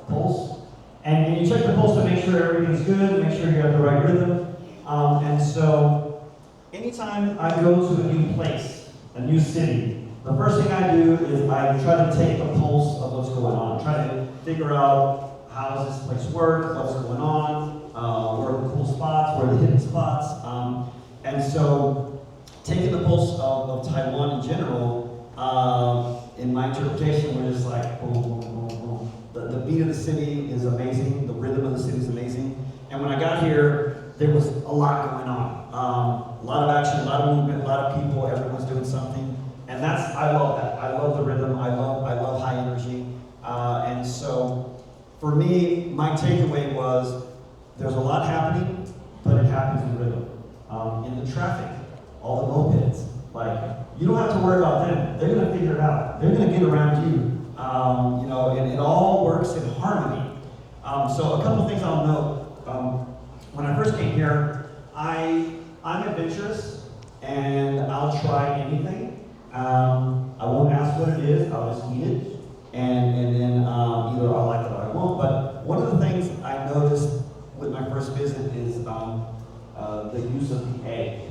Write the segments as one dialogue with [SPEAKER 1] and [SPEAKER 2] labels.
[SPEAKER 1] pulse. And you check the pulse to make sure everything's good, make sure you have the right rhythm. And so, anytime I go to a new place, a new city, the first thing I do is I try to take the pulse of what's going on. Try to figure out how does this place work, what's going on, where are the cool spots, where are the hidden spots. And so, taking the pulse of Taiwan in general, in my interpretation, we're just like, boom, boom, boom, boom. The beat of the city is amazing, the rhythm of the city is amazing. And when I got here, there was a lot going on. A lot of action, a lot of movement, a lot of people, everyone's doing something. And I love that. I love the rhythm, I love high energy. And so, for me, my takeaway was, there's a lot happening, but it happens in rhythm. In the traffic, all the mopeds, like, you don't have to worry about them. They're gonna figure it out. They're gonna get around you. And it all works in harmony. So a couple things I'll note. When I first came here, I'm adventurous, and I'll try anything. I won't ask what it is, I'll just eat it. And then either I'll like it or I won't. But one of the things I noticed with my first visit is the use of the egg.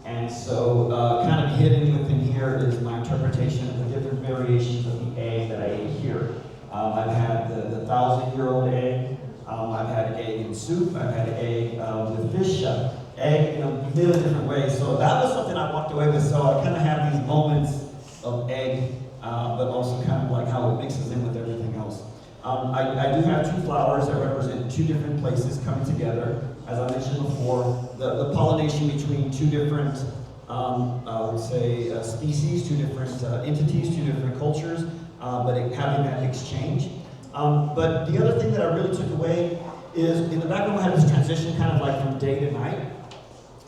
[SPEAKER 1] And so kind of hidden within here is my interpretation of the different variations of the egg that I ate here. I've had the 1,000-year-old egg, I've had egg in soup, I've had egg with fish, egg in a million different ways. So that was something I walked away with. So I kind of have these moments of egg, but also kind of like how it mixes in with everything else. I do have two flowers that represent two different places coming together. As I mentioned before, the pollination between two different, I would say, species, two different entities, two different cultures, but having that exchange. But the other thing that I really took away is, in the background we have this transition kind of like from day to night.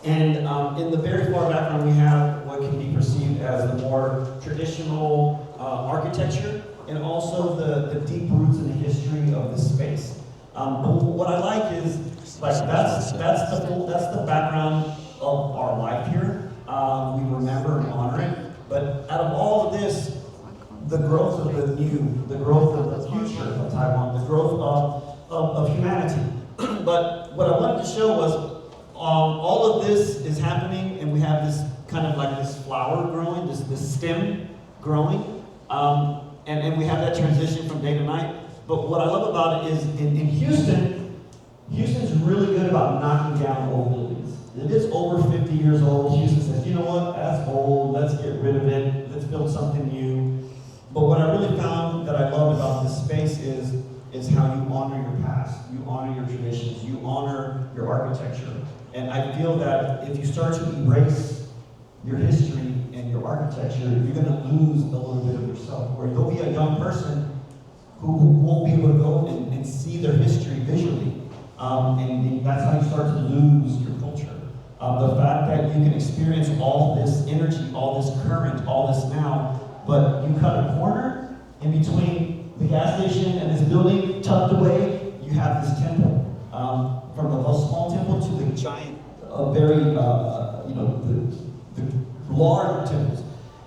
[SPEAKER 1] And in the very far background we have what can be perceived as the more traditional architecture, and also the deep roots in the history of the space. But what I like is, like, that's the background of our life here. We remember and honor it. But out of all of this, the growth of the new, the growth of the future of Taiwan, the growth of humanity. But what I wanted to show was, all of this is happening, and we have this kind of like this flower growing, this stem growing, and we have that transition from day to night. But what I love about it is, in Houston, Houston's really good about knocking down old buildings. If it's over 50 years old, Houston says, you know what, that's old, let's get rid of it, let's build something new. But what I really found that I love about this space is how you honor your past, you honor your traditions, you honor your architecture. And I feel that if you start to erase your history and your architecture, you're going to lose a little bit of yourself. Or you'll be a young person who won't be able to go and see their history visually. And that's how you start to lose your culture. The fact that you can experience all this energy, all this current, all this now, but you cut a corner in between the gas station and this building, tucked away, you have this temple. From the small temple to the giant, very, the large temples.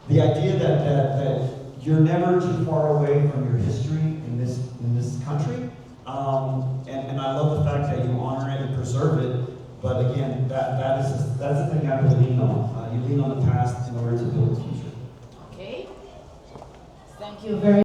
[SPEAKER 1] The idea that you're never too far away from your history in this country, and I love the fact that you honor it and preserve it. But again, that's the thing I have to lean on. You lean on the past in order to build the future.
[SPEAKER 2] Okay. Thank you very